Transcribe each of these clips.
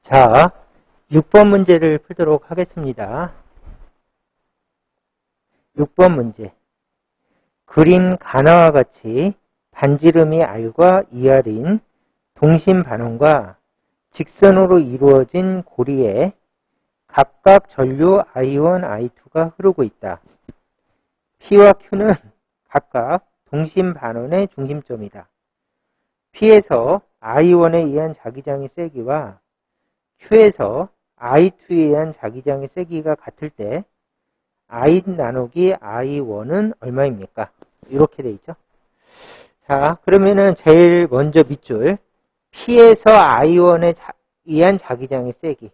자, 6번 문제를 풀도록 하겠습니다. 6번 문제. 그림 가나와 같이 반지름이 R과 2R인 동심 반원과 직선으로 이루어진 고리에 각각 전류 I1, I2가 흐르고 있다. P와 Q는 각각 동심 반원의 중심점이다. P에서 I1에 의한 자기장의 세기와 Q에서 I2에 의한 자기장의 세기가 같을 때 I 나누기 I1은 얼마입니까? 이렇게 돼 있죠. 자, 그러면은 제일 먼저 밑줄 P에서 I1에 의한 자기장의 세기,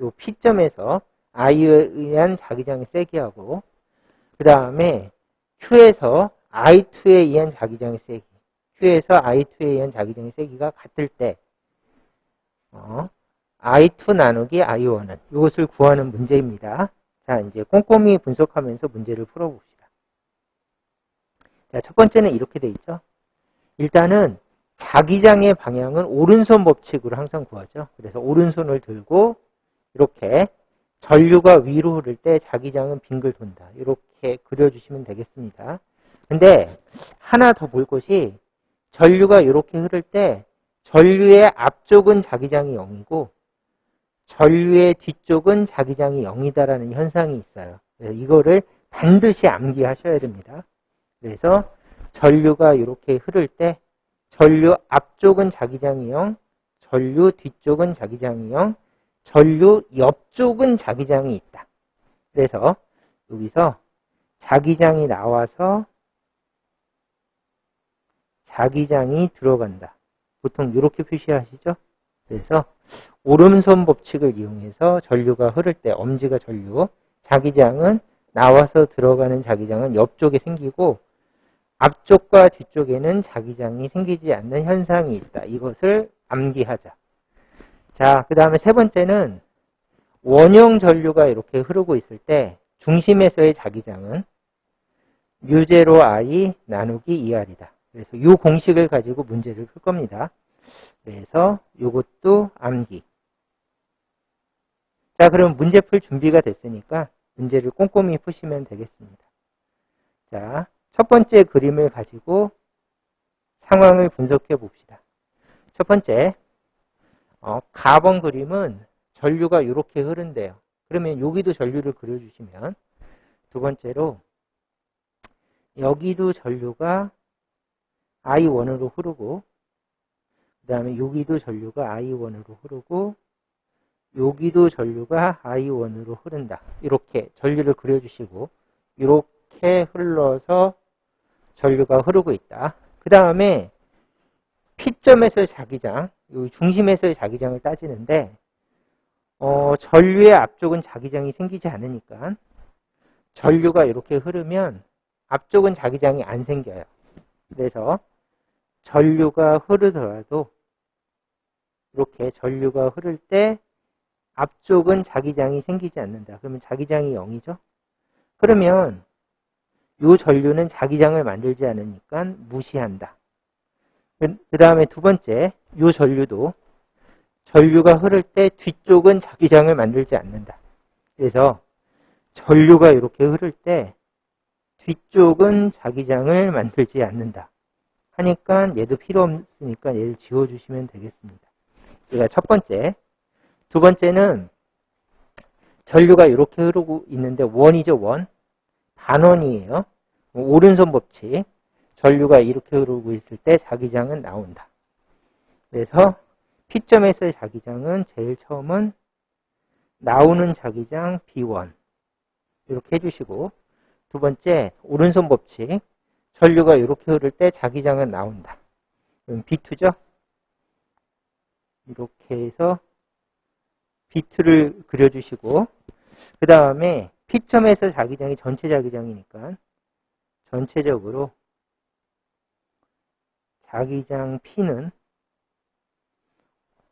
요 P점에서 I에 의한 자기장의 세기하고 그 다음에 Q에서 I2에 의한 자기장의 세기, Q에서 I2에 의한 자기장의 세기가 같을 때 I2 나누기 I1은 이것을 구하는 문제입니다. 자, 이제 꼼꼼히 분석하면서 문제를 풀어봅시다. 자, 첫 번째는 이렇게 돼 있죠. 일단은 자기장의 방향은 오른손 법칙으로 항상 구하죠. 그래서 오른손을 들고 이렇게 전류가 위로 흐를 때 자기장은 빙글 돈다. 이렇게 그려주시면 되겠습니다. 근데 하나 더 볼 것이 전류가 이렇게 흐를 때 전류의 앞쪽은 자기장이 0이고 전류의 뒤쪽은 자기장이 0이다라는 현상이 있어요. 그래서 이거를 반드시 암기하셔야 됩니다. 그래서 전류가 이렇게 흐를 때 전류 앞쪽은 자기장이 0, 전류 뒤쪽은 자기장이 0, 전류 옆쪽은 자기장이 있다. 그래서 여기서 자기장이 나와서 자기장이 들어간다. 보통 이렇게 표시하시죠. 그래서 오른손 법칙을 이용해서 전류가 흐를 때 엄지가 전류, 자기장은 나와서 들어가는 자기장은 옆쪽에 생기고 앞쪽과 뒤쪽에는 자기장이 생기지 않는 현상이 있다. 이것을 암기하자. 자, 그 다음에 세 번째는 원형 전류가 이렇게 흐르고 있을 때 중심에서의 자기장은 μ0 I 나누기 2R이다. 그래서 이 공식을 가지고 문제를 풀 겁니다. 그래서 이것도 암기. 자, 그럼 문제 풀 준비가 됐으니까 문제를 꼼꼼히 푸시면 되겠습니다. 자, 첫 번째 그림을 가지고 상황을 분석해 봅시다. 첫 번째, 가번 그림은 전류가 이렇게 흐른대요. 그러면 여기도 전류를 그려주시면 두 번째로 여기도 전류가 I1으로 흐르고 그 다음에 여기도 전류가 I1으로 흐르고 여기도 전류가 I1으로 흐른다. 이렇게 전류를 그려주시고 이렇게 흘러서 전류가 흐르고 있다. 그 다음에 P점에서의 자기장, 중심에서의 자기장을 따지는데 전류의 앞쪽은 자기장이 생기지 않으니까 전류가 이렇게 흐르면 앞쪽은 자기장이 안 생겨요. 그래서 전류가 흐르더라도 이렇게 전류가 흐를 때 앞쪽은 자기장이 생기지 않는다. 그러면 자기장이 0이죠. 그러면 이 전류는 자기장을 만들지 않으니까 무시한다. 그 다음에 두 번째, 이 전류도 전류가 흐를 때 뒤쪽은 자기장을 만들지 않는다. 그래서 전류가 이렇게 흐를 때 뒤쪽은 자기장을 만들지 않는다. 하니까 얘도 필요 없으니까 얘를 지워주시면 되겠습니다. 이가 첫 번째. 두 번째는 전류가 이렇게 흐르고 있는데 원이죠, 원. 반원이에요. 오른손 법칙. 전류가 이렇게 흐르고 있을 때 자기장은 나온다. 그래서 P점에서의 자기장은 제일 처음은 나오는 자기장 B1. 이렇게 해주시고 두 번째, 오른손 법칙. 전류가 이렇게 흐를 때 자기장은 나온다. 그럼 B2죠? 이렇게 해서 B2를 그려주시고 그 다음에 P점에서 자기장이 전체 자기장이니까 전체적으로 자기장 P는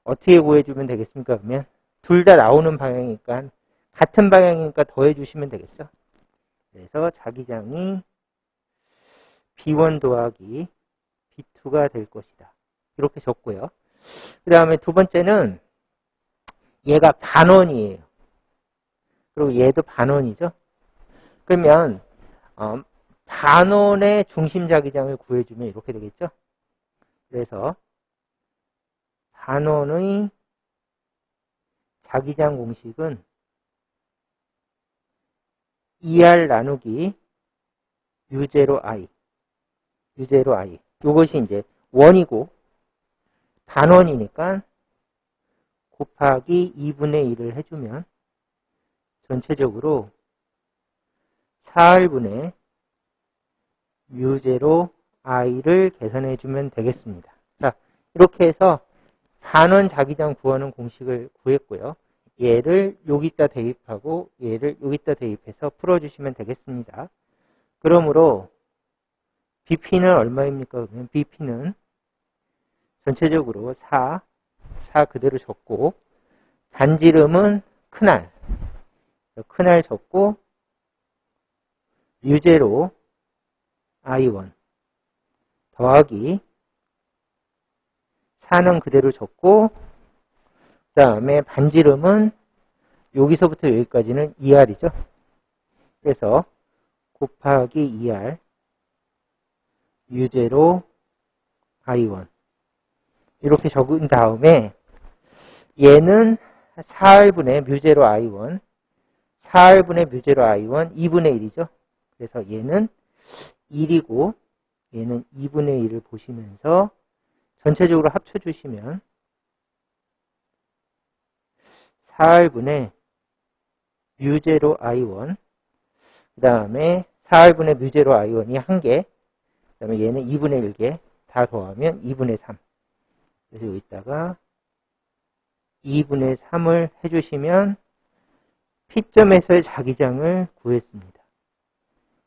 어떻게 구해주면 되겠습니까? 그러면 둘 다 나오는 방향이니까 같은 방향이니까 더해주시면 되겠죠? 그래서 자기장이 B1 더하기 B2가 될 것이다. 이렇게 적고요. 그 다음에 두 번째는 얘가 반원이에요. 그리고 얘도 반원이죠. 그러면 반원의 중심 자기장을 구해주면 이렇게 되겠죠. 그래서 반원의 자기장 공식은 2R 나누기 U0 I. U0 I. 이것이 이제 원이고 반원이니까 곱하기 2분의 1을 해주면 전체적으로 4R분의 U0 I를 계산해주면 되겠습니다. 자, 이렇게 해서 반원 자기장 구하는 공식을 구했고요. 얘를 여기다 대입하고 얘를 여기다 대입해서 풀어주시면 되겠습니다. 그러므로 BP는 얼마입니까? 그러면 BP는 전체적으로 4 그대로 적고 반지름은 큰R 적고 U0 I1 더하기 4는 그대로 적고 그 다음에 반지름은 여기서부터 여기까지는 2R이죠. 그래서 곱하기 2R U0 I1 이렇게 적은 다음에 얘는 4R분의 뮤0 I1 4R분의 뮤0 I1 2분의 1이죠. 그래서 얘는 1이고 얘는 2분의 1을 보시면서 전체적으로 합쳐주시면 4R분의 뮤0 I1 그 다음에 4R분의 뮤0 I1이 1개 그 다음에 얘는 2분의 1개 다 더하면 2분의 3 그래서 여기다가 2분의 3을 해주시면 P점에서의 자기장을 구했습니다.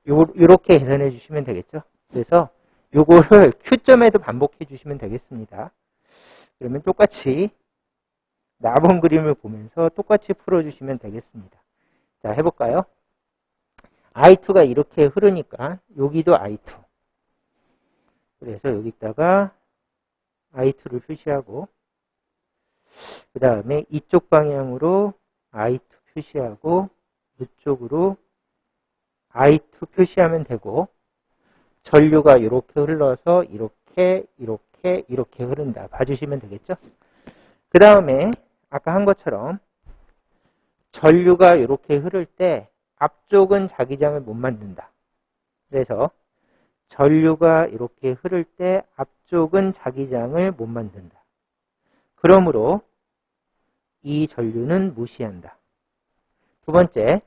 이렇게 계산해 주시면 되겠죠. 그래서 요거를 Q점에도 반복해 주시면 되겠습니다. 그러면 똑같이 나번 그림을 보면서 똑같이 풀어주시면 되겠습니다. 자, 해볼까요? I2가 이렇게 흐르니까 여기도 I2. 그래서 여기다가 I2를 표시하고 그 다음에 이쪽 방향으로 I2 표시하고 이쪽으로 I2 표시하면 되고 전류가 이렇게 흘러서 이렇게 흐른다. 봐주시면 되겠죠? 그 다음에 아까 한 것처럼 전류가 이렇게 흐를 때 앞쪽은 자기장을 못 만든다. 그래서 전류가 이렇게 흐를 때 앞쪽은 자기장을 못 만든다. 그러므로 이 전류는 무시한다. 두 번째,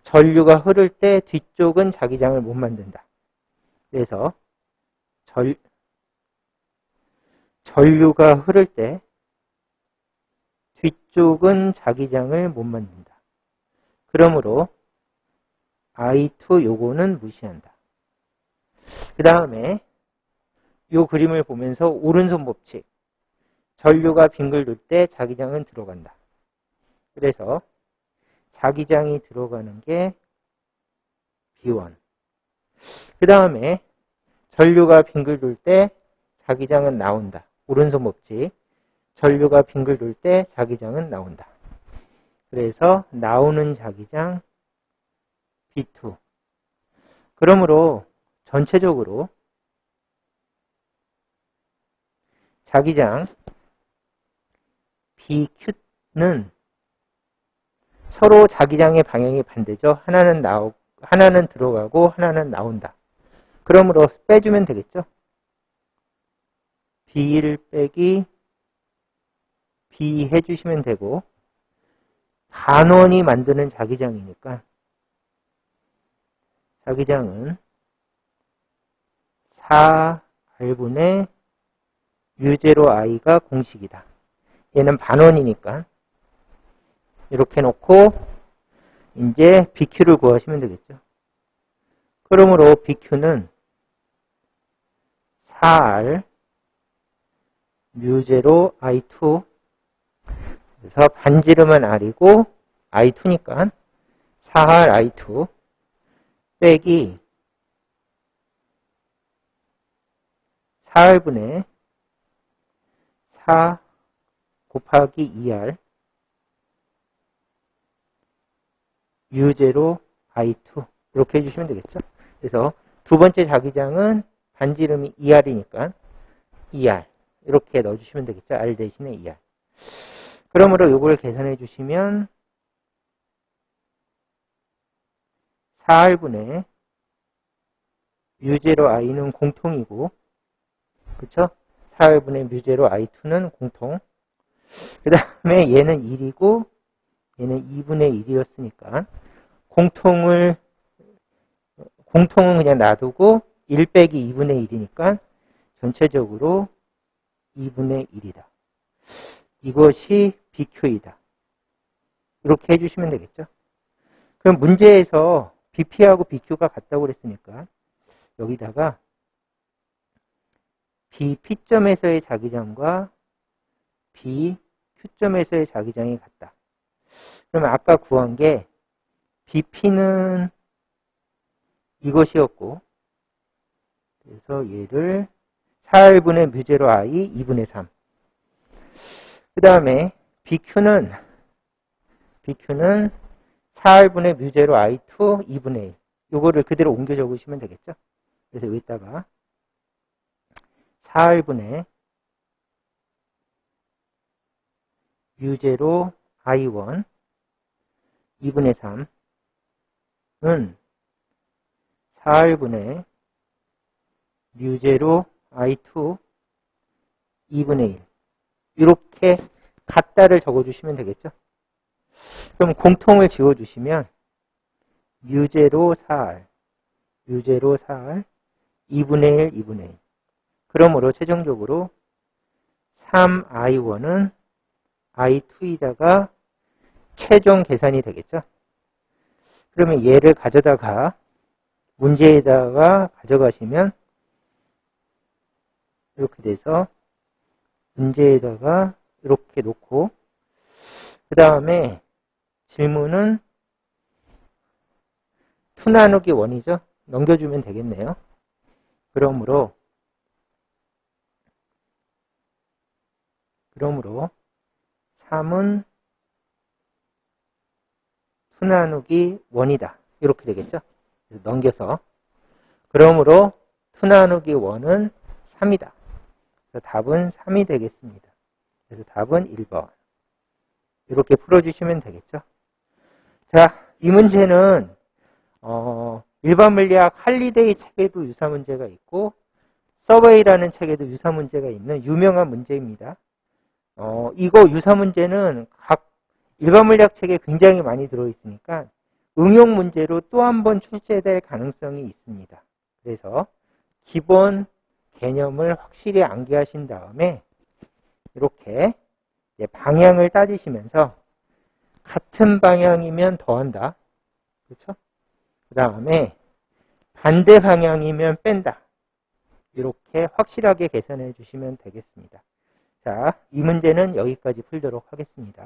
전류가 흐를 때 뒤쪽은 자기장을 못 만든다. 그래서 전류가 흐를 때 뒤쪽은 자기장을 못 만든다. 그러므로 I2 요거는 무시한다. 그 다음에 요 그림을 보면서 오른손 법칙. 전류가 빙글 돌 때 자기장은 들어간다. 그래서 자기장이 들어가는 게 B1. 그 다음에 전류가 빙글 돌 때 자기장은 나온다. 오른손 법칙. 전류가 빙글 돌 때 자기장은 나온다. 그래서 나오는 자기장 B2. 그러므로 전체적으로 자기장 BQ는 서로 자기장의 방향이 반대죠. 하나는 들어가고 하나는 나온다. 그러므로 빼주면 되겠죠. B1 빼기 B 해주시면 되고 반원이 만드는 자기장이니까 자기장은 4R분의 U0I가 공식이다. 얘는 반원이니까 이렇게 놓고 이제 BQ를 구하시면 되겠죠. 그러므로 BQ는 4R U0 I2 그래서 반지름은 R이고 I2니까 4R I2 빼기 4R분의 4 곱하기 2R U0, I2 이렇게 해주시면 되겠죠. 그래서 두 번째 자기장은 반지 이름이 ER이니까 ER 이렇게 넣어주시면 되겠죠. R 대신에 ER. 그러므로 이걸 계산해 주시면 4R분의 U0I는 공통이고, 그쵸? 4R분의 U0 I2는 공통. 그 다음에 얘는 1이고, 얘는 2분의 1이었으니까, 공통은 그냥 놔두고, 1 빼기 2분의 1이니까, 전체적으로 2분의 1이다. 이것이 BQ이다. 이렇게 해주시면 되겠죠? 그럼 문제에서 BP하고 BQ가 같다고 그랬으니까, 여기다가 BP점에서의 자기장과 BQ점에서의 자기장이 같다. 그러면 아까 구한 게 BP는 이것이었고, 그래서 얘를 4R분의 뮤제로 I 2분의 3. 그 다음에 BQ는 4R분의 뮤제로 I2 2분의 1. 요거를 그대로 옮겨 적으시면 되겠죠? 그래서 여기다가 4R분의 뮤제로 I1 2분의 3은 4R분의 뮤제로 I2 2분의 1. 이렇게 같다를 적어주시면 되겠죠? 그럼 공통을 지워주시면 뮤제로 4R 2분의 1, 2분의 1. 그러므로 최종적으로 3I1은 I2이다가 최종 계산이 되겠죠? 그러면 얘를 가져다가 문제에다가 가져가시면 이렇게 돼서 문제에다가 이렇게 놓고 그 다음에 질문은 2 나누기 1이죠? 넘겨주면 되겠네요. 그러므로 3은 2 나누기 1이다. 이렇게 되겠죠? 그래서 넘겨서 그러므로 2 나누기 1은 3이다. 그래서 답은 3이 되겠습니다. 그래서 답은 1번. 이렇게 풀어주시면 되겠죠? 자, 이 문제는 일반 물리학 할리데이 책에도 유사 문제가 있고 서베이라는 책에도 유사 문제가 있는 유명한 문제입니다. 이거 유사 문제는 각 일반 물리학 책에 굉장히 많이 들어있으니까 응용 문제로 또 한 번 출제될 가능성이 있습니다. 그래서 기본 개념을 확실히 암기하신 다음에 이렇게 방향을 따지시면서 같은 방향이면 더한다. 그렇죠? 그 다음에 반대 방향이면 뺀다. 이렇게 확실하게 계산해 주시면 되겠습니다. 자, 이 문제는 여기까지 풀도록 하겠습니다.